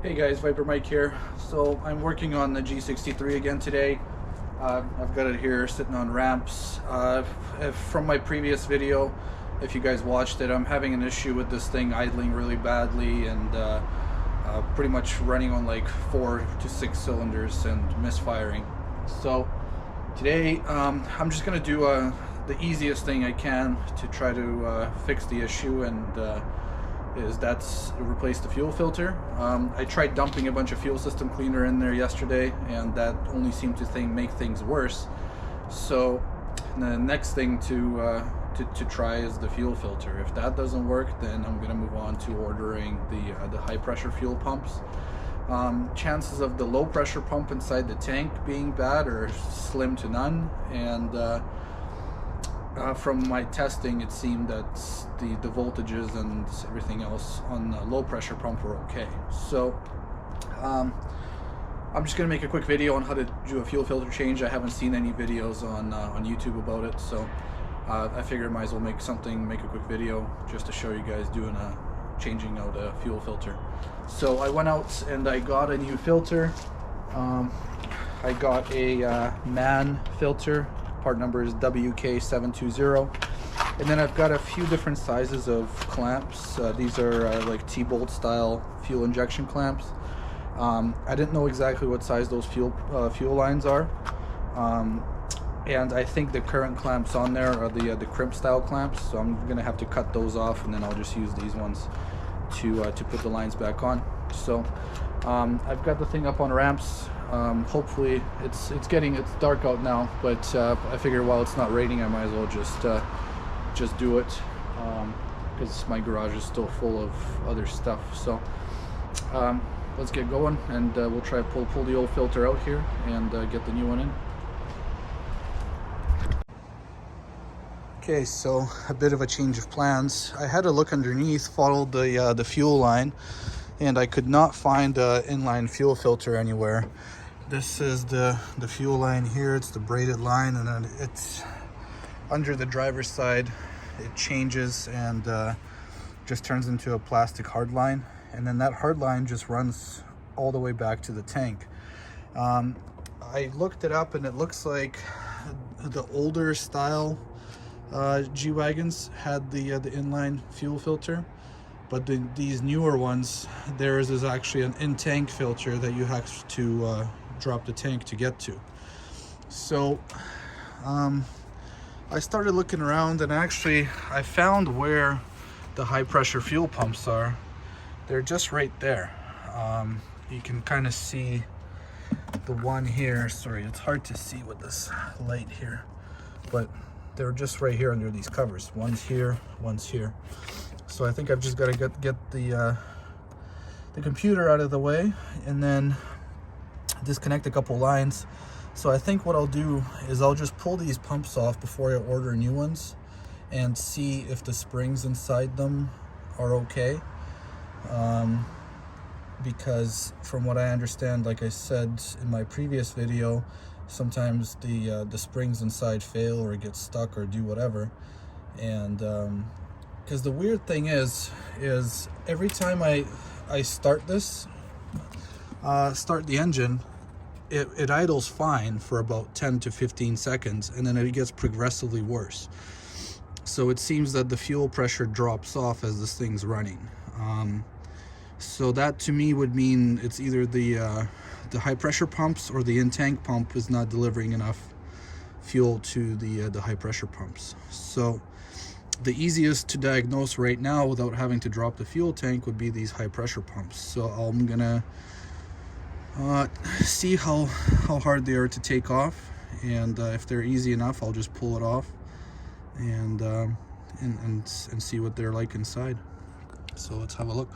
Hey guys, Viper Mike here. So I'm working on the G63 again today. I've got it here sitting on ramps. From my previous video, if you guys watched it, I'm having an issue with this thing idling really badly and pretty much running on like 4 to 6 cylinders and misfiring. So today I'm just going to do the easiest thing I can to try to fix the issue, and that's replace the fuel filter. I tried dumping a bunch of fuel system cleaner in there yesterday, and that only seemed to make things worse. So the next thing to try is the fuel filter. If that doesn't work, then I'm going to move on to ordering the high pressure fuel pumps. Chances of the low pressure pump inside the tank being bad are slim to none, and from my testing, it seemed that the voltages and everything else on the low pressure pump were okay. So I'm just going to make a quick video on how to do a fuel filter change. I haven't seen any videos on YouTube about it, so I figured I might as well make a quick video just to show you guys changing out a fuel filter. So I went out and I got a new filter. I got a MAN filter. Part number is WK720, and then I've got a few different sizes of clamps. These are like T-bolt style fuel injection clamps. I didn't know exactly what size those fuel lines are, and I think the current clamps on there are the crimp style clamps, so I'm gonna have to cut those off, and then I'll just use these ones to put the lines back on. So I've got the thing up on ramps. Hopefully it's dark out now, but I figure while it's not raining, I might as well just do it, because my garage is still full of other stuff. So let's get going, and we'll try to pull the old filter out here and get the new one in. Okay, so a bit of a change of plans. I had to look underneath, followed the fuel line, and I could not find an inline fuel filter anywhere. This is the fuel line here. It's the braided line, and then it's under the driver's side. It changes and just turns into a plastic hard line, and then that hard line just runs all the way back to the tank. I looked it up, and it looks like the older style G-Wagons had the inline fuel filter, but these newer ones, theirs is actually an in-tank filter that you have to drop the tank to get to. So I started looking around, and actually I found where the high pressure fuel pumps are. They're just right there. You can kind of see the one here. Sorry, it's hard to see with this light here, but they're just right here under these covers. One's here, one's here. So I think I've just got to get the computer out of the way and then disconnect a couple lines. So I think what I'll do is I'll just pull these pumps off before I order new ones and see if the springs inside them are okay. Because from what I understand, like I said in my previous video, sometimes the springs inside fail or get stuck or do whatever. And because the weird thing is every time I start the engine, it idles fine for about 10 to 15 seconds, and then it gets progressively worse. So it seems that the fuel pressure drops off as this thing's running. So that to me would mean it's either the high pressure pumps or the in-tank pump is not delivering enough fuel to the high pressure pumps. So the easiest to diagnose right now without having to drop the fuel tank would be these high pressure pumps. So I'm gonna see how hard they are to take off, and if they're easy enough, I'll just pull it off and see what they're like inside. So let's have a look.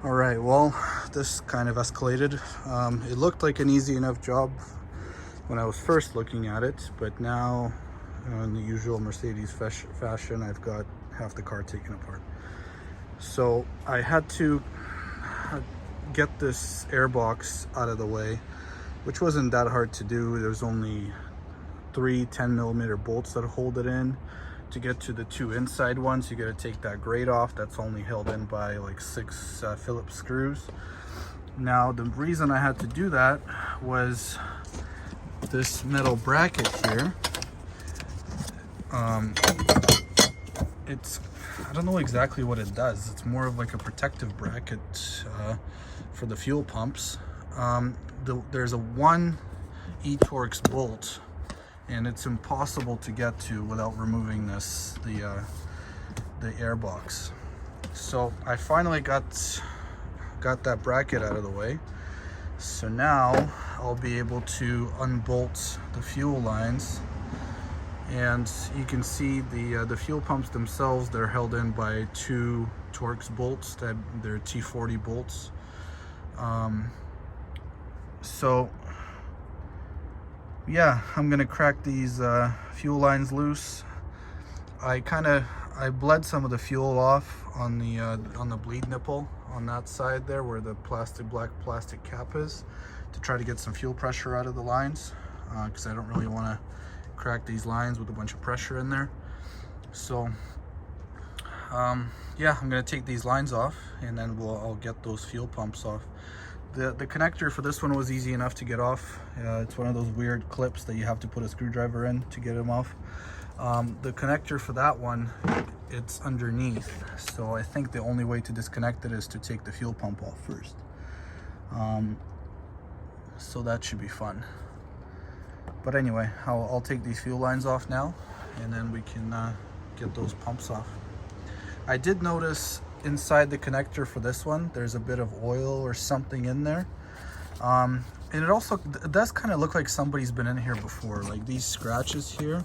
All right, well, this kind of escalated. It looked like an easy enough job when I was first looking at it, but now in the usual Mercedes fashion, I've got half the car taken apart. So I had to get this airbox out of the way, which wasn't that hard to do. There's only 3 10mm bolts that hold it in. To get to the 2 inside ones, you got to take that grate off. That's only held in by like 6 Phillips screws. Now the reason I had to do that was this metal bracket here. It's, I don't know exactly what it does. It's more of like a protective bracket for the fuel pumps. There's a 1 E-Torx bolt, and it's impossible to get to without removing the airbox. So I finally got that bracket out of the way. So now I'll be able to unbolt the fuel lines, and you can see the fuel pumps themselves, they're held in by 2 Torx bolts. They're T40 bolts. So yeah, I'm gonna crack these fuel lines loose. I bled some of the fuel off on the bleed nipple on that side there, where the black plastic cap is, to try to get some fuel pressure out of the lines, because I don't really want to crack these lines with a bunch of pressure in there. So yeah, I'm gonna take these lines off, and then I'll get those fuel pumps off. The connector for this one was easy enough to get off. It's one of those weird clips that you have to put a screwdriver in to get them off. The connector for that one, it's underneath, so I think the only way to disconnect it is to take the fuel pump off first. So that should be fun. But anyway, I'll take these fuel lines off now, and then we can get those pumps off. I did notice inside the connector for this one, there's a bit of oil or something in there. And it does kind of look like somebody's been in here before. Like these scratches here,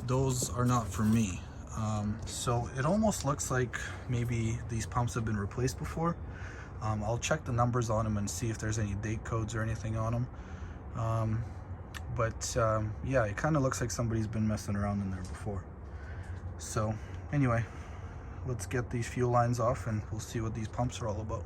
those are not for me. So it almost looks like maybe these pumps have been replaced before. I'll check the numbers on them and see if there's any date codes or anything on them. Yeah, it kind of looks like somebody's been messing around in there before. So anyway, let's get these fuel lines off and we'll see what these pumps are all about.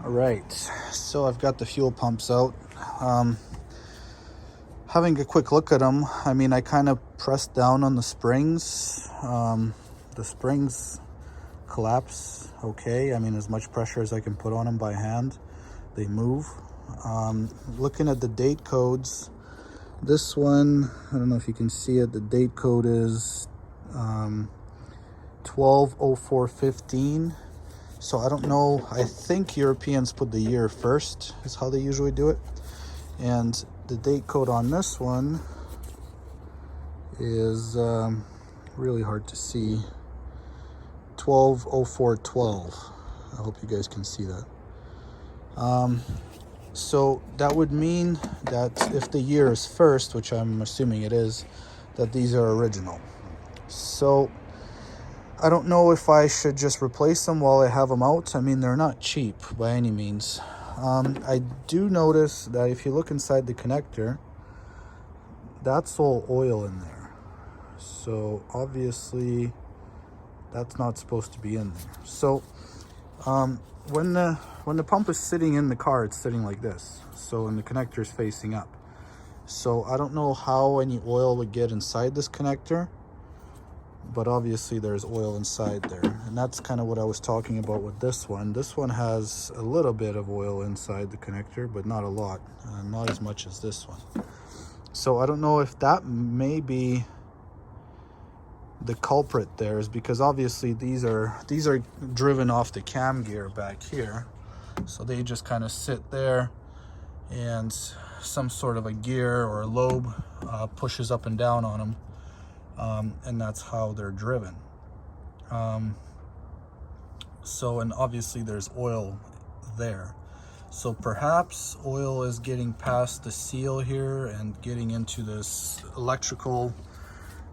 Alright, so I've got the fuel pumps out. Having a quick look at them, I mean, I kind of pressed down on the springs. The springs collapse okay. I mean, as much pressure as I can put on them by hand, they move. Looking at the date codes, this one, I don't know if you can see it, the date code is 120415. So I don't know, I think Europeans put the year first, is how they usually do it. And the date code on this one is really hard to see, 120412. I hope you guys can see that. So that would mean that if the year is first, which I'm assuming it is, that these are original. So I don't know if I should just replace them while I have them out. I mean, they're not cheap by any means. I do notice that if you look inside the connector, that's all oil in there. So obviously that's not supposed to be in there. So when the pump is sitting in the car, it's sitting like this. So, and the connector is facing up. So I don't know how any oil would get inside this connector, but obviously there's oil inside there. And that's kind of what I was talking about with this one. This one has a little bit of oil inside the connector, but not a lot, not as much as this one. So I don't know if that may be the culprit there, is because obviously these are driven off the cam gear back here. So they just kind of sit there, and some sort of a gear or a lobe pushes up and down on them, and that's how they're driven. So, and obviously there's oil there. So perhaps oil is getting past the seal here and getting into this electrical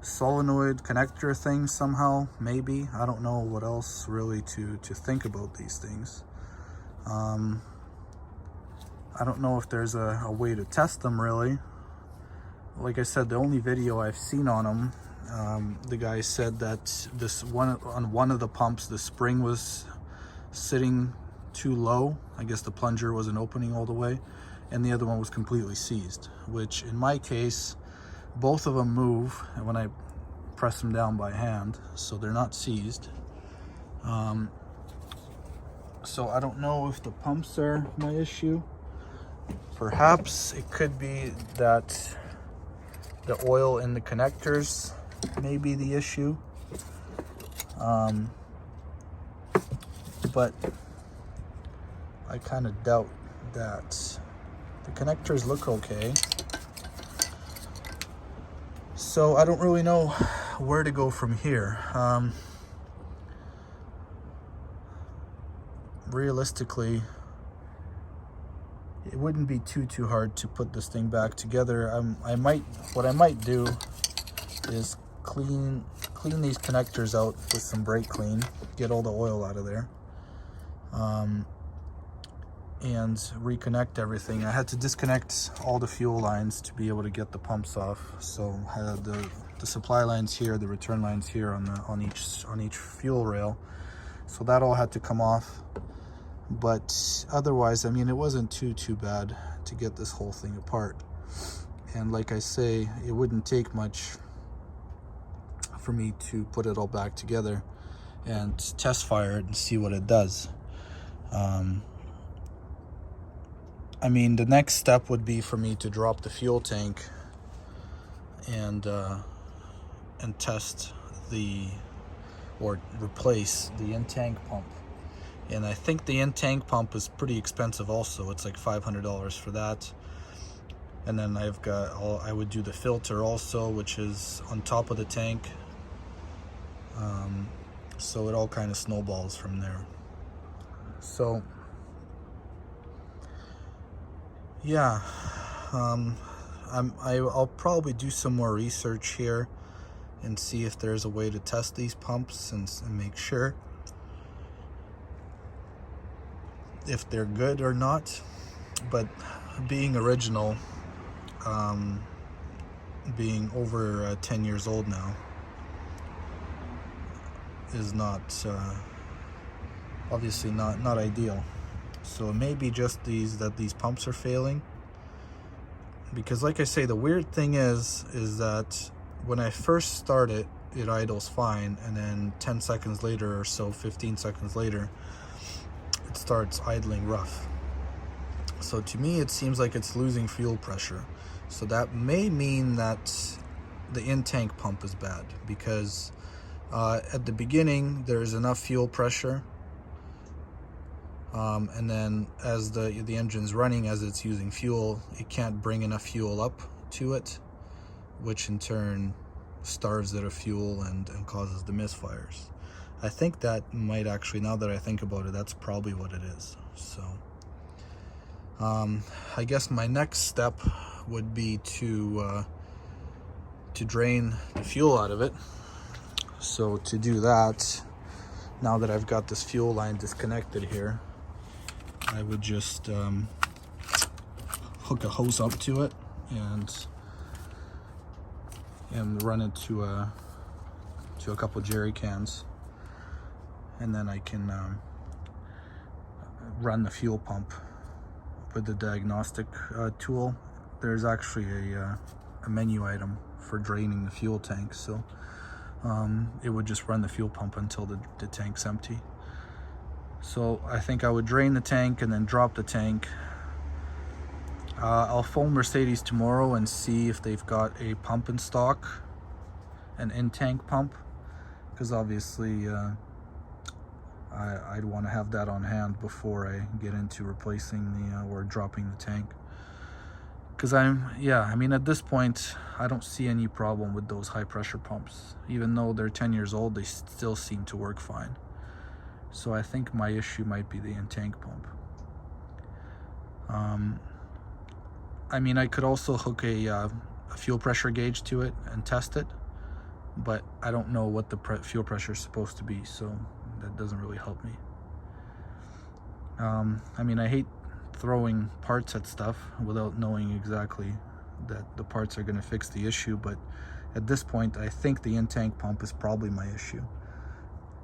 solenoid connector thing somehow, maybe. I don't know what else really to think about these things. I don't know if there's a way to test them really. Like I said, the only video I've seen on them, the guy said that this one, on one of the pumps, the spring was sitting too low. I guess the plunger wasn't opening all the way, and the other one was completely seized, which in my case, both of them move when I press them down by hand, so they're not seized. So I don't know if the pumps are my issue. Perhaps it could be that the oil in the connectors may be the issue. But I kind of doubt that. The connectors look okay. So I don't really know where to go from here. Realistically, it wouldn't be too hard to put this thing back together. What I might do is clean these connectors out with some brake clean, get all the oil out of there, and reconnect everything. I had to disconnect all the fuel lines to be able to get the pumps off. So I had the supply lines here, the return lines here on each fuel rail. So that all had to come off. But otherwise, I mean, it wasn't too bad to get this whole thing apart. And like I say, it wouldn't take much for me to put it all back together and test fire it and see what it does. I mean, the next step would be for me to drop the fuel tank and test or replace the in-tank pump. And I think the in-tank pump is pretty expensive also. It's like $500 for that. And then I would do the filter also, which is on top of the tank. So it all kind of snowballs from there. So yeah, I'll probably do some more research here and see if there's a way to test these pumps and make sure if they're good or not. But being original, being over 10 years old now, is not obviously not ideal. So it may be just these pumps are failing, because like I say, the weird thing is that when I first start it idles fine, and then 10 seconds later or so, 15 seconds later, it starts idling rough. So to me, it seems like it's losing fuel pressure. So that may mean that the in-tank pump is bad, because at the beginning there's enough fuel pressure, and then as the engine's running, as it's using fuel, it can't bring enough fuel up to it, which in turn starves it of fuel and causes the misfires. I think that might actually, now that I think about it, that's probably what it is. So I guess my next step would be to drain the fuel out of it. So to do that, now that I've got this fuel line disconnected here, I would just hook a hose up to it and run it to a couple jerry cans, and then I can run the fuel pump with the diagnostic tool. There's actually a menu item for draining the fuel tank, so it would just run the fuel pump until the tank's empty. So I think I would drain the tank and then drop the tank. I'll phone Mercedes tomorrow and see if they've got a pump in stock, an in-tank pump, because obviously I'd want to have that on hand before I get into replacing or dropping the tank. Because I mean, at this point, I don't see any problem with those high pressure pumps. Even though they're 10 years old, they still seem to work fine. So I think my issue might be the in-tank pump. I mean, I could also hook a fuel pressure gauge to it and test it, but I don't know what the fuel pressure is supposed to be, so that doesn't really help me. I mean, I hate throwing parts at stuff without knowing exactly that the parts are going to fix the issue, but at this point I think the in-tank pump is probably my issue,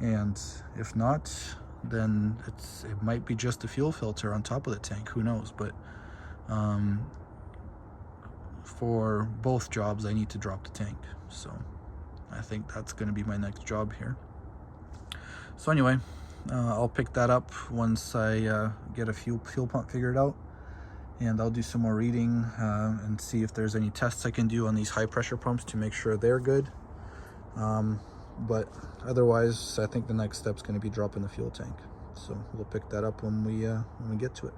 and if not, then it might be just a fuel filter on top of the tank, who knows. But for both jobs I need to drop the tank, so I think that's going to be my next job here. So anyway, I'll pick that up once I get a fuel pump figured out, and I'll do some more reading and see if there's any tests I can do on these high pressure pumps to make sure they're good. But otherwise, I think the next step's going to be dropping the fuel tank. So we'll pick that up when we get to it.